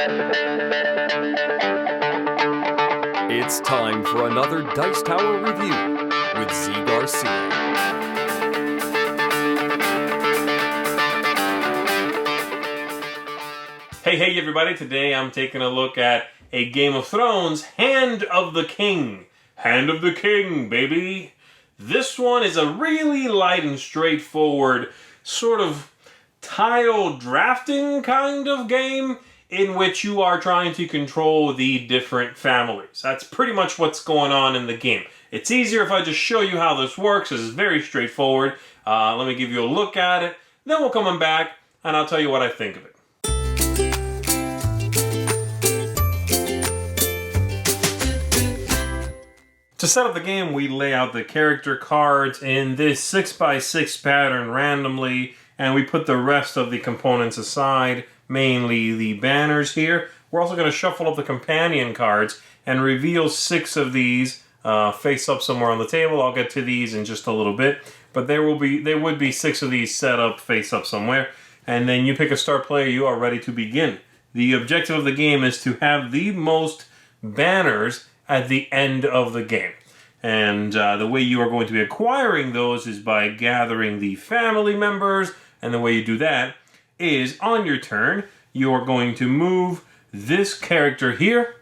It's time for another Dice Tower review with Z. Garcia. Hey everybody, today I'm taking a look at a Game of Thrones, Hand of the King. Hand of the King, baby! This one is a really light and straightforward sort of tile drafting kind of game in which you are trying to control the different families. That's pretty much what's going on in the game. It's easier if I just show you how this works. This is very straightforward. Let me give you a look at it. Then we'll come back and I'll tell you what I think of it. To set up the game, we lay out the character cards in this 6x6 pattern randomly, and we put the rest of the components aside, mainly the banners here. We're also going to shuffle up the companion cards and reveal 6 of these face up somewhere on the table. I'll get to these in just a little bit, but there would be 6 of these set up face up somewhere, and then you pick a start player. You are ready to begin. The objective of the game is to have the most banners at the end of the game. And the way you are going to be acquiring those is by gathering the family members. And the way you do that is on your turn, you are going to move this character here,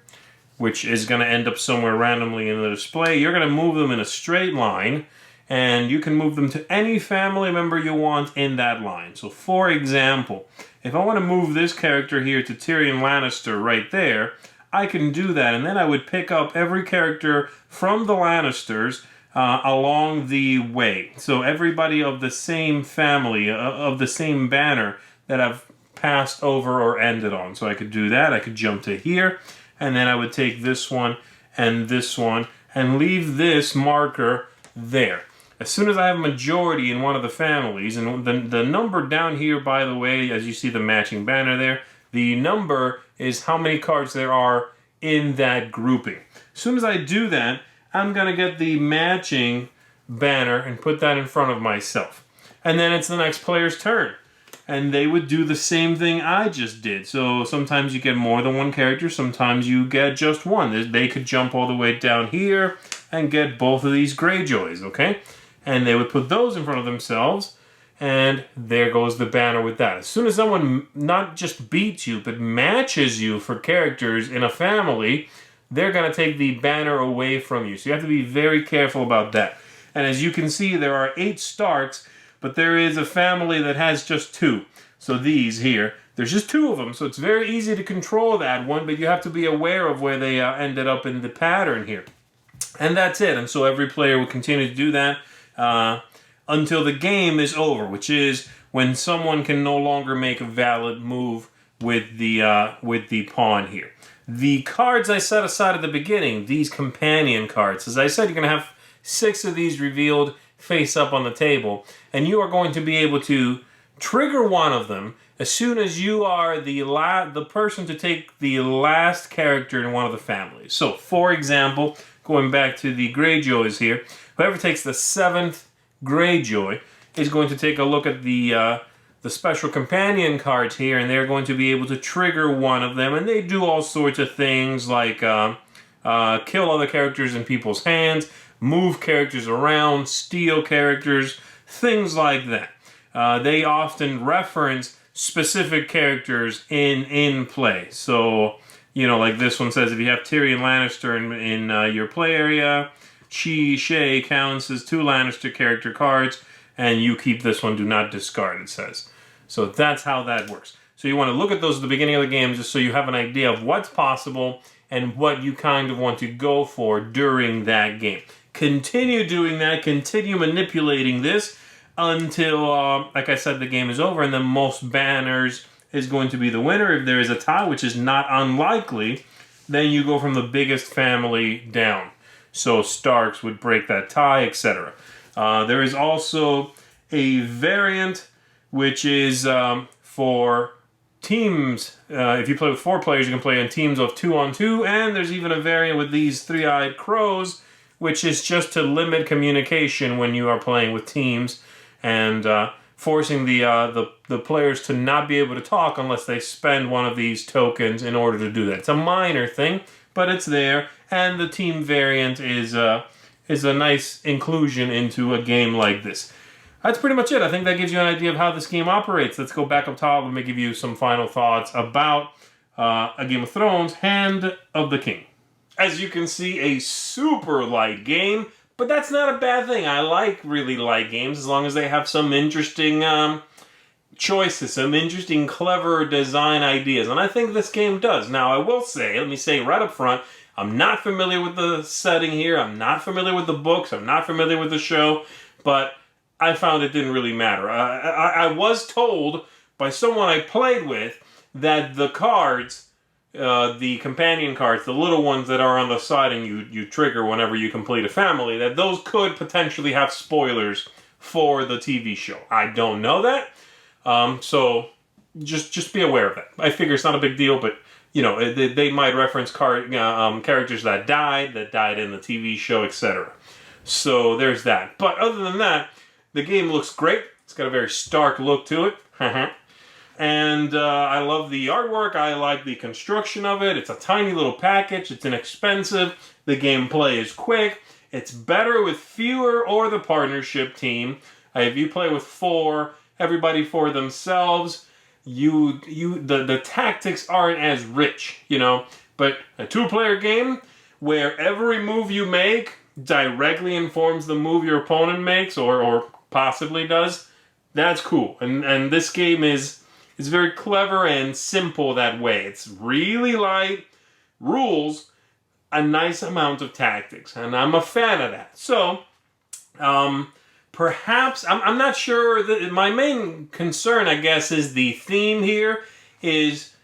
which is going to end up somewhere randomly in the display. You're going to move them in a straight line, and you can move them to any family member you want in that line. So for example, if I want to move this character here to Tyrion Lannister right there, I can do that, and then I would pick up every character from the Lannisters along the way. So everybody of the same family, of the same banner that I've passed over or ended on. So I could do that. I could jump to here, and then I would take this one and leave this marker there. As soon as I have a majority in one of the families, and the number down here, by the way, as you see the matching banner there, the number is how many cards there are in that grouping. As soon as I do that, I'm going to get the matching banner and put that in front of myself. And then it's the next player's turn. And they would do the same thing I just did. So sometimes you get more than one character, sometimes you get just one. They could jump all the way down here and get both of these Greyjoys, okay? And they would put those in front of themselves. And there goes the banner with that. As soon as someone not just beats you, but matches you for characters in a family, they're going to take the banner away from you. So you have to be very careful about that. And as you can see, there are 8 starts, but there is a family that has just 2. So these here, there's just 2 of them. So it's very easy to control that one, but you have to be aware of where they ended up in the pattern here. And that's it. And so every player will continue to do that until the game is over, which is when someone can no longer make a valid move with the pawn here. The cards I set aside at the beginning, these companion cards, as I said, you're going to have 6 of these revealed face up on the table, and you are going to be able to trigger one of them as soon as you are the person to take the last character in one of the families. So, for example, going back to the Greyjoys here, whoever takes the 7th Greyjoy is going to take a look at the special companion cards here, and they're going to be able to trigger one of them, and they do all sorts of things like kill other characters in people's hands, move characters around, steal characters, things like that. They often reference specific characters in play. So, like this one says, if you have Tyrion Lannister in your play area, Shay counts as 2 Lannister character cards, and you keep this one, do not discard, it says. So that's how that works. So you want to look at those at the beginning of the game just so you have an idea of what's possible and what you kind of want to go for during that game. Continue doing that, continue manipulating this until, like I said, the game is over, and the most banners is going to be the winner. If there is a tie, which is not unlikely, then you go from the biggest family down. So Starks would break that tie, etc. There is also a variant which is for teams. If you play with 4 players, you can play in teams of 2-on-2, and there's even a variant with these 3-eyed crows, which is just to limit communication when you are playing with teams. And forcing the players to not be able to talk unless they spend one of these tokens in order to do that. It's a minor thing, but it's there, and the team variant is a nice inclusion into a game like this. That's pretty much it. I think that gives you an idea of how this game operates. Let's go back up top. Let me give you some final thoughts about A Game of Thrones, Hand of the King. As you can see, a super light game, but that's not a bad thing. I really light games as long as they have some interesting choices, some interesting, clever design ideas. And I think this game does. Now, I will say, let me say right up front, I'm not familiar with the setting here. I'm not familiar with the books. I'm not familiar with the show. But I found it didn't really matter. I was told by someone I played with that the cards, the companion cards, the little ones that are on the side and you trigger whenever you complete a family, that those could potentially have spoilers for the TV show. I don't know that, so just be aware of that. I figure it's not a big deal, but you know they might reference characters that died in the TV show, etc. So there's that. But other than that, the game looks great. It's got a very stark look to it. And I love the artwork. I like the construction of it. It's a tiny little package. It's inexpensive. The gameplay is quick. It's better with fewer or the partnership team. If you play with 4, everybody for themselves, the tactics aren't as rich, you know. But a 2-player game where every move you make directly informs the move your opponent makes or possibly does, that's cool. And this game is very clever and simple that way. It's really light, rules, a nice amount of tactics, and I'm a fan of that. So, perhaps, I'm not sure, my main concern, I guess, is the theme here is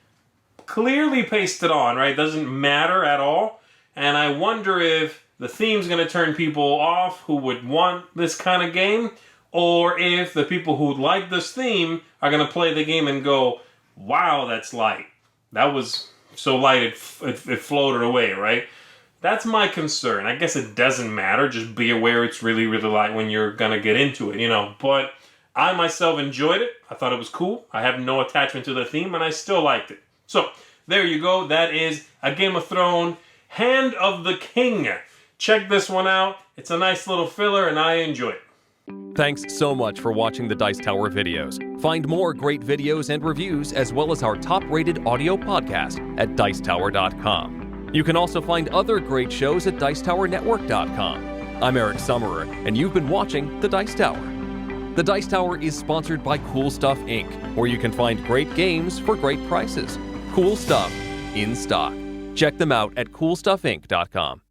clearly pasted on, right? It doesn't matter at all, and I wonder if the theme's going to turn people off who would want this kind of game, or if the people who like this theme are going to play the game and go, wow, that's light. That was so light it floated away, right? That's my concern. I guess it doesn't matter. Just be aware it's really, really light when you're going to get into it, you know. But I myself enjoyed it. I thought it was cool. I have no attachment to the theme, and I still liked it. So, there you go. That is A Game of Thrones, Hand of the King. Check this one out. It's a nice little filler, and I enjoy it. Thanks so much for watching the Dice Tower videos. Find more great videos and reviews as well as our top-rated audio podcast at Dicetower.com. You can also find other great shows at Dicetowernetwork.com. I'm Eric Summerer, and you've been watching The Dice Tower. The Dice Tower is sponsored by Cool Stuff Inc., where you can find great games for great prices. Cool stuff in stock. Check them out at CoolStuffInc.com.